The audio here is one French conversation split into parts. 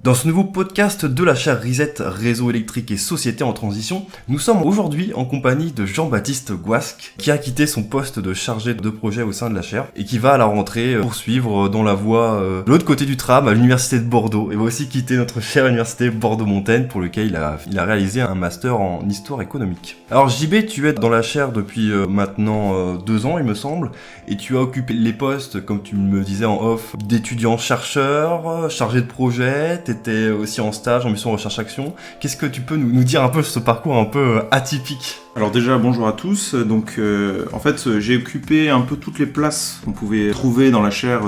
Dans ce nouveau podcast de la chaire Reset, Réseau électrique et société en transition, nous sommes aujourd'hui en compagnie de Jean-Baptiste Gouasque, qui a quitté son poste de chargé de projet au sein de la chaire et qui va à la rentrée poursuivre dans la voie de l'autre côté du tram à l'université de Bordeaux et va aussi quitter notre chère université Bordeaux-Montaigne pour lequel il a réalisé un master en histoire économique. Alors JB, tu es dans la chaire depuis maintenant 2 ans il me semble, et tu as occupé les postes, comme tu me disais en off, d'étudiant-chercheur, chargé de projet, t'étais aussi en stage en mission recherche-action. Qu'est-ce que tu peux nous dire un peu sur ce parcours un peu atypique ? Alors déjà, bonjour à tous. Donc, en fait, j'ai occupé un peu toutes les places qu'on pouvait trouver dans la chaire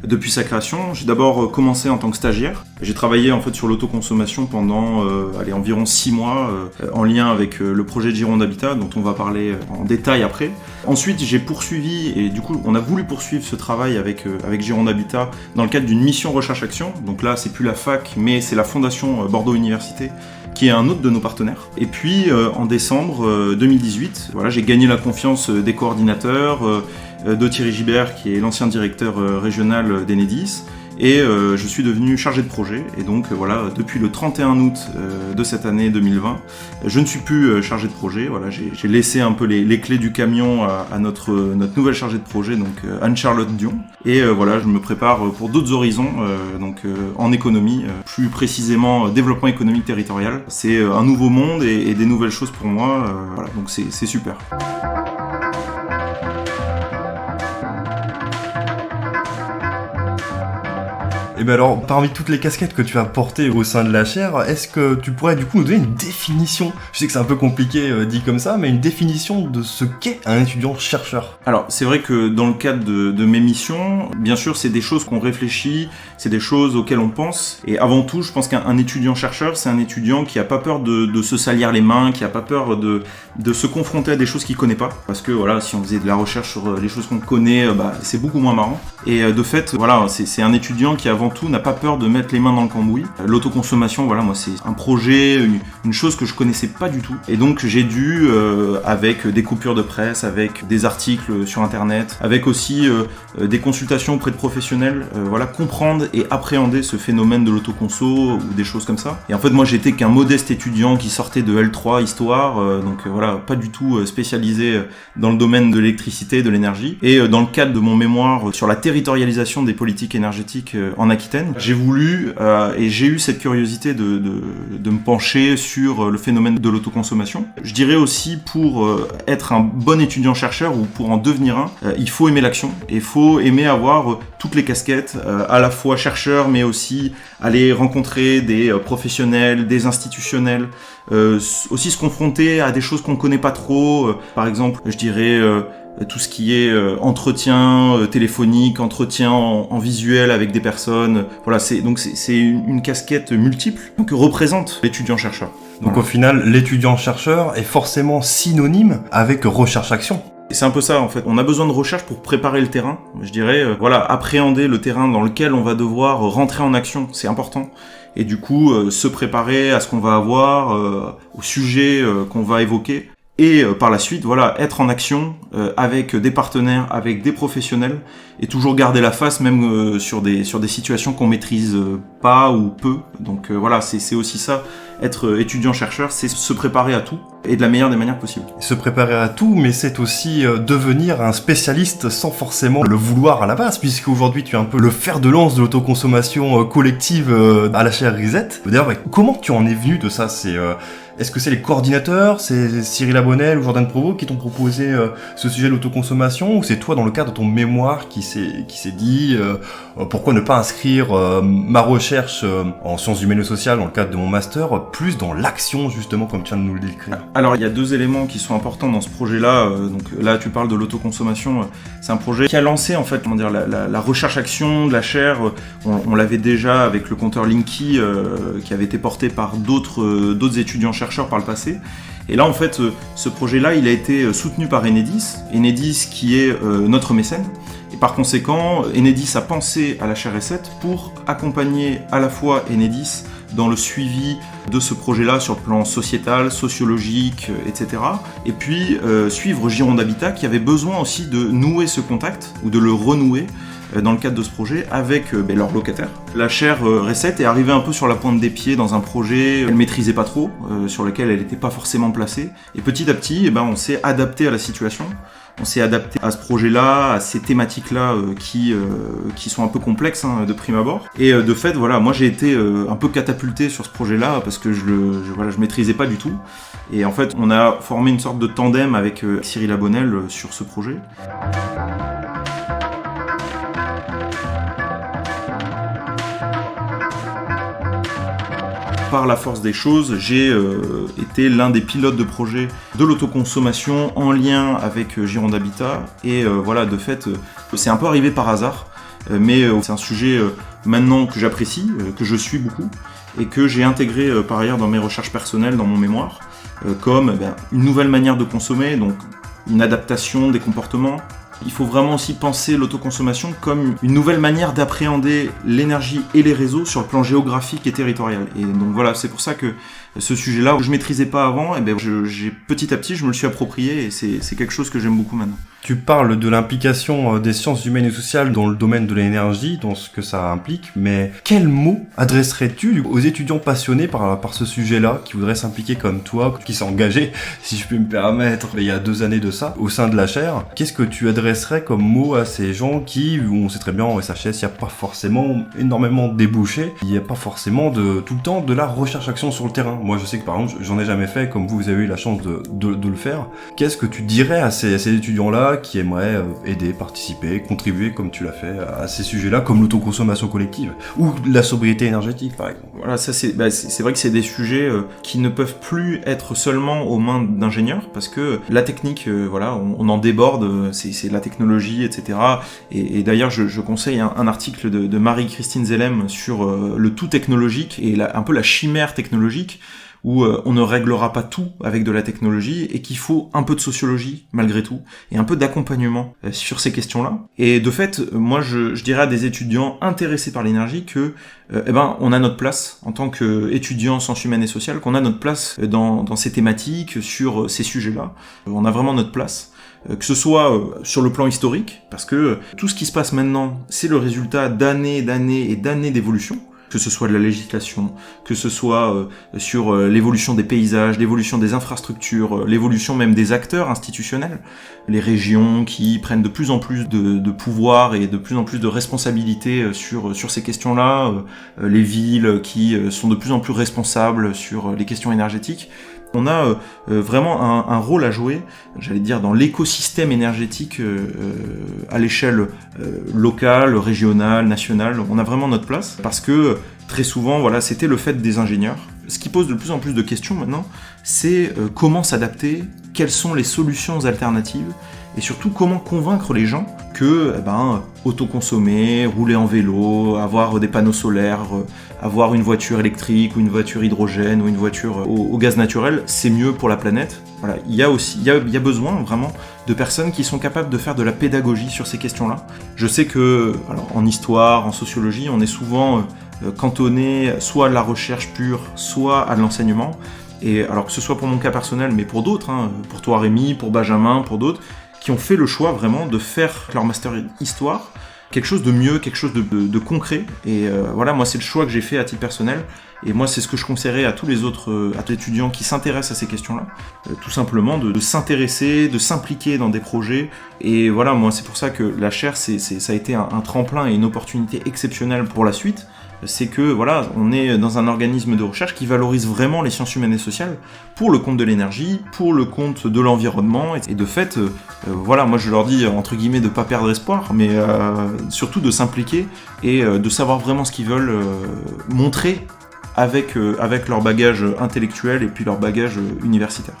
depuis sa création. J'ai d'abord commencé en tant que stagiaire. J'ai travaillé en fait sur l'autoconsommation pendant environ 6 mois en lien avec le projet de Gironde Habitat, dont on va parler en détail après. Ensuite, j'ai poursuivi, et du coup, on a voulu poursuivre ce travail avec Gironde Habitat dans le cadre d'une mission recherche-action. Donc là, c'est plus la fac, mais c'est la Fondation Bordeaux Université, qui est un autre de nos partenaires. Et puis en décembre 2018, voilà, j'ai gagné la confiance des coordinateurs, de Thierry Gibert, qui est l'ancien directeur régional d'Enedis, et je suis devenu chargé de projet. Et donc voilà, depuis le 31 août de cette année 2020, je ne suis plus chargé de projet. Voilà, j'ai laissé un peu les clés du camion à notre nouvelle chargée de projet, donc Anne-Charlotte Dion. Et voilà, je me prépare pour d'autres horizons, en économie, plus précisément développement économique territorial. C'est un nouveau monde et des nouvelles choses pour moi. Voilà, donc c'est super. Et bien alors, parmi toutes les casquettes que tu as portées au sein de la chaire, est-ce que tu pourrais du coup nous donner une définition ? Je sais que c'est un peu compliqué dit comme ça, mais une définition de ce qu'est un étudiant-chercheur. Alors, c'est vrai que dans le cadre de mes missions, bien sûr, c'est des choses qu'on réfléchit, c'est des choses auxquelles on pense. Et avant tout, je pense qu'un étudiant-chercheur, c'est un étudiant qui a pas peur de se salir les mains, qui a pas peur de se confronter à des choses qu'il connaît pas. Parce que voilà, si on faisait de la recherche sur les choses qu'on connaît, c'est beaucoup moins marrant. Et de fait, voilà, c'est un étudiant qui avant tout n'a pas peur de mettre les mains dans le cambouis. L'autoconsommation, voilà, moi c'est un projet, une chose que je connaissais pas du tout. Et donc j'ai dû, avec des coupures de presse, avec des articles sur internet, avec aussi des consultations auprès de professionnels, voilà, comprendre et appréhender ce phénomène de l'autoconso ou des choses comme ça. Et en fait moi j'étais qu'un modeste étudiant qui sortait de L3 histoire, donc voilà, pas du tout spécialisé dans le domaine de l'électricité et de l'énergie. Et dans le cadre de mon mémoire sur la territorialisation des politiques énergétiques en Aquitaine, j'ai voulu et j'ai eu cette curiosité de me pencher sur le phénomène de l'autoconsommation. Je dirais aussi pour être un bon étudiant-chercheur ou pour en devenir un, il faut aimer l'action et il faut aimer avoir toutes les casquettes, à la fois chercheur mais aussi aller rencontrer des professionnels, des institutionnels, aussi se confronter à des choses qu'on connaît pas trop, par exemple je dirais tout ce qui est entretien téléphonique, entretien en visuel avec des personnes. Voilà, c'est une casquette multiple que représente l'étudiant-chercheur. Donc voilà. Au final, l'étudiant-chercheur est forcément synonyme avec recherche-action. C'est un peu ça en fait. On a besoin de recherche pour préparer le terrain. Je dirais, appréhender le terrain dans lequel on va devoir rentrer en action, c'est important. Et du coup, se préparer à ce qu'on va avoir, au sujet qu'on va évoquer. Et par la suite, voilà, être en action avec des partenaires, avec des professionnels, et toujours garder la face, même sur des situations qu'on maîtrise pas ou peu. Donc voilà, c'est aussi ça, être étudiant-chercheur, c'est se préparer à tout, et de la meilleure des manières possibles. Se préparer à tout, mais c'est aussi devenir un spécialiste sans forcément le vouloir à la base, puisque aujourd'hui tu es un peu le fer de lance de l'autoconsommation collective à la chaire Reset. D'ailleurs, comment tu en es venu de ça ? Est-ce que c'est les coordinateurs, c'est Cyril Abonnel ou Jordan Provost qui t'ont proposé ce sujet de l'autoconsommation, ou c'est toi dans le cadre de ton mémoire qui s'est dit pourquoi ne pas inscrire ma recherche en sciences humaines et sociales dans le cadre de mon master plus dans l'action justement comme tu viens de nous le décrire ? Alors il y a 2 éléments qui sont importants dans ce projet-là. Donc là tu parles de l'autoconsommation, c'est un projet qui a lancé en fait la recherche-action de la chaire. On l'avait déjà avec le compteur Linky qui avait été porté par d'autres étudiants-chercheurs par le passé. Et là en fait ce projet-là il a été soutenu par Enedis qui est notre mécène. Et par conséquent, Enedis a pensé à la chaire Reset pour accompagner à la fois Enedis dans le suivi de ce projet-là sur le plan sociétal, sociologique, etc. Et puis suivre Gironde Habitat qui avait besoin aussi de nouer ce contact ou de le renouer dans le cadre de ce projet avec leurs locataires. La chaire Recette est arrivée un peu sur la pointe des pieds dans un projet qu'elle maîtrisait pas trop, sur lequel elle n'était pas forcément placée. Et petit à petit, on s'est adapté à la situation. On s'est adapté à ce projet-là, à ces thématiques-là qui sont un peu complexes de prime abord. Et de fait, voilà, moi j'ai été un peu catapulté sur ce projet-là parce que je maîtrisais pas du tout. Et en fait, on a formé une sorte de tandem avec Cyril Abonnel sur ce projet. Par la force des choses, j'ai été l'un des pilotes de projet de l'autoconsommation en lien avec Gironde Habitat. Et voilà, de fait, c'est un peu arrivé par hasard, mais c'est un sujet maintenant que j'apprécie, que je suis beaucoup, et que j'ai intégré par ailleurs dans mes recherches personnelles, dans mon mémoire, comme une nouvelle manière de consommer, donc une adaptation des comportements. Il faut vraiment aussi penser l'autoconsommation comme une nouvelle manière d'appréhender l'énergie et les réseaux sur le plan géographique et territorial. Et donc voilà, c'est pour ça que ce sujet-là, je maîtrisais pas avant, j'ai petit à petit, je me le suis approprié et c'est quelque chose que j'aime beaucoup maintenant. Tu parles de l'implication des sciences humaines et sociales dans le domaine de l'énergie, dans ce que ça implique, mais quels mots adresserais-tu aux étudiants passionnés par ce sujet-là, qui voudraient s'impliquer comme toi, qui s'est engagé, si je puis me permettre, il y a 2 années de ça, au sein de la chaire? Qu'est-ce que tu adresserais comme mot à ces gens qui, on sait très bien en SHS, il n'y a pas forcément énormément de débouchés, il n'y a pas forcément tout le temps de la recherche-action sur le terrain. Moi je sais que par exemple, j'en ai jamais fait, comme vous avez eu la chance de le faire. Qu'est-ce que tu dirais à ces étudiants-là qui aimeraient aider, participer, contribuer comme tu l'as fait à ces sujets-là, comme l'autoconsommation collective, ou la sobriété énergétique par exemple? Voilà, ça c'est vrai que c'est des sujets qui ne peuvent plus être seulement aux mains d'ingénieurs, parce que la technique, on en déborde, c'est la technologie, etc. Et d'ailleurs, je conseille un article de Marie-Christine Zellem sur le tout technologique et un peu la chimère technologique, où on ne réglera pas tout avec de la technologie et qu'il faut un peu de sociologie malgré tout et un peu d'accompagnement sur ces questions-là. Et de fait, moi je dirais à des étudiants intéressés par l'énergie que on a notre place en tant qu'étudiants en sciences humaines et sociales, qu'on a notre place dans ces thématiques, sur ces sujets-là. On a vraiment notre place. Que ce soit sur le plan historique, parce que tout ce qui se passe maintenant, c'est le résultat d'années d'évolution, que ce soit de la législation, que ce soit sur l'évolution des paysages, l'évolution des infrastructures, l'évolution même des acteurs institutionnels, les régions qui prennent de plus en plus de pouvoir et de plus en plus de responsabilités sur ces questions-là, les villes qui sont de plus en plus responsables sur les questions énergétiques. On a vraiment un rôle à jouer, j'allais dire, dans l'écosystème énergétique à l'échelle locale, régionale, nationale. On a vraiment notre place parce que très souvent, voilà, c'était le fait des ingénieurs. Ce qui pose de plus en plus de questions maintenant, c'est comment s'adapter, quelles sont les solutions alternatives et surtout comment convaincre les gens que autoconsommer, rouler en vélo, avoir des panneaux solaires, avoir une voiture électrique ou une voiture hydrogène ou une voiture au gaz naturel, c'est mieux pour la planète. Voilà, il y a besoin vraiment de personnes qui sont capables de faire de la pédagogie sur ces questions-là. Je sais que en histoire, en sociologie, on est souvent cantonné soit à la recherche pure, soit à l'enseignement. Et alors que ce soit pour mon cas personnel, mais pour d'autres, pour toi Rémi, pour Benjamin, pour d'autres, qui ont fait le choix vraiment de faire leur master histoire quelque chose de mieux, quelque chose de concret. Et voilà, moi c'est le choix que j'ai fait à titre personnel. Et moi c'est ce que je conseillerais à tous les autres étudiants qui s'intéressent à ces questions-là. Tout simplement de s'intéresser, de s'impliquer dans des projets. Et voilà, moi c'est pour ça que la chaire, ça a été un tremplin et une opportunité exceptionnelle pour la suite. C'est que voilà, on est dans un organisme de recherche qui valorise vraiment les sciences humaines et sociales pour le compte de l'énergie, pour le compte de l'environnement, et de fait, voilà, moi je leur dis entre guillemets de pas perdre espoir, mais surtout de s'impliquer et de savoir vraiment ce qu'ils veulent montrer avec leur bagage intellectuel et puis leur bagage universitaire.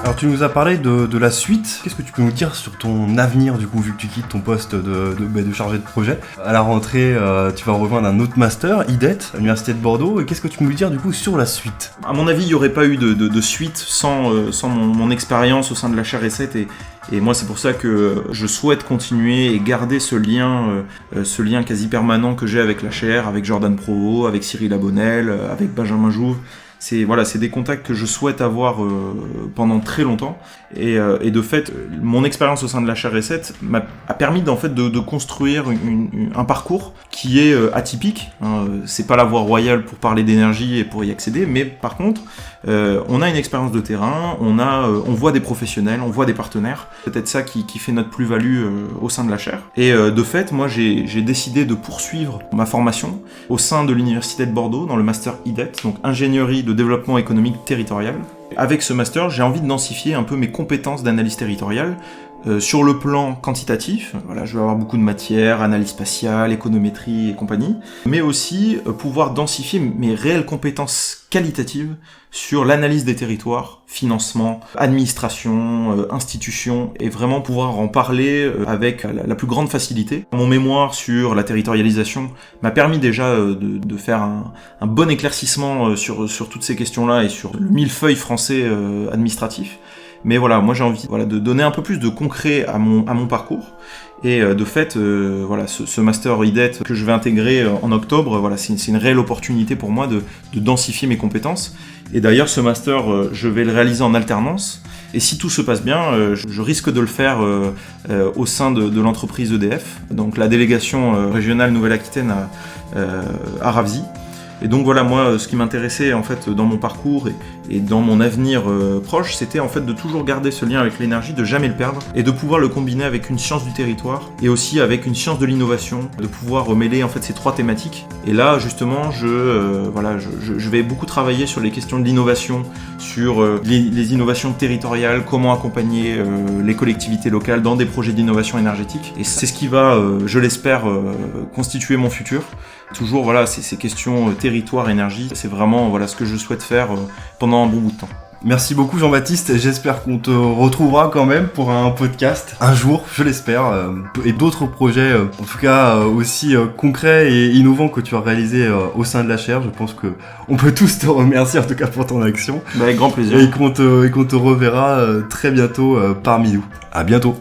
Alors tu nous as parlé de la suite. Qu'est-ce que tu peux nous dire sur ton avenir du coup, vu que tu quittes ton poste de chargé de projet? À la rentrée, tu vas rejoindre un autre master, IDET, à l'Université de Bordeaux. Et qu'est-ce que tu peux nous dire du coup sur la suite? À mon avis, il n'y aurait pas eu de suite sans mon expérience au sein de la chaire Recette. Et moi, c'est pour ça que je souhaite continuer et garder ce lien quasi permanent que j'ai avec la chaire, avec Jordan Provost, avec Cyril Abonnel, avec Benjamin Jouve, C'est des contacts que je souhaite avoir pendant très longtemps. Et de fait, mon expérience au sein de la chaire Reset a permis de construire un parcours qui est atypique. C'est pas la voie royale pour parler d'énergie et pour y accéder, mais par contre, on a une expérience de terrain, on voit des professionnels, on voit des partenaires. Peut-être ça qui fait notre plus-value au sein de la chaire. Et de fait, moi j'ai décidé de poursuivre ma formation au sein de l'Université de Bordeaux dans le master IDET, donc ingénierie de développement économique territorial. Avec ce master, j'ai envie de densifier un peu mes compétences d'analyse territoriale sur le plan quantitatif. Voilà, je vais avoir beaucoup de matières, analyse spatiale, économétrie et compagnie, mais aussi pouvoir densifier mes réelles compétences qualitatives sur l'analyse des territoires, financement, administration, institutions, et vraiment pouvoir en parler avec la plus grande facilité. Mon mémoire sur la territorialisation m'a permis déjà de faire un bon éclaircissement sur toutes ces questions-là et sur le millefeuille français administratif. Mais voilà, moi j'ai envie de donner un peu plus de concret à mon parcours. Et de fait, ce master IDET que je vais intégrer en octobre, c'est une réelle opportunité pour moi de densifier mes compétences. Et d'ailleurs, ce master, je vais le réaliser en alternance. Et si tout se passe bien, je risque de le faire au sein de l'entreprise EDF, donc la délégation régionale Nouvelle-Aquitaine à Ravzy. Et donc voilà, moi, ce qui m'intéressait en fait dans mon parcours et dans mon avenir proche, c'était en fait de toujours garder ce lien avec l'énergie, de jamais le perdre, et de pouvoir le combiner avec une science du territoire et aussi avec une science de l'innovation, de pouvoir mêler en fait ces trois thématiques. Et là, justement, je vais beaucoup travailler sur les questions de l'innovation, sur les innovations territoriales, comment accompagner les collectivités locales dans des projets d'innovation énergétique. Et c'est ce qui va, je l'espère, constituer mon futur. Toujours, ces questions territoire, énergie, c'est vraiment ce que je souhaite faire pendant un bon bout de temps. Merci beaucoup Jean-Baptiste, j'espère qu'on te retrouvera quand même pour un podcast un jour, je l'espère, et d'autres projets, en tout cas aussi concrets et innovants que tu as réalisés au sein de la chaire. Je pense que on peut tous te remercier en tout cas pour ton action. Avec grand plaisir. Et qu'on te reverra très bientôt parmi nous. À bientôt.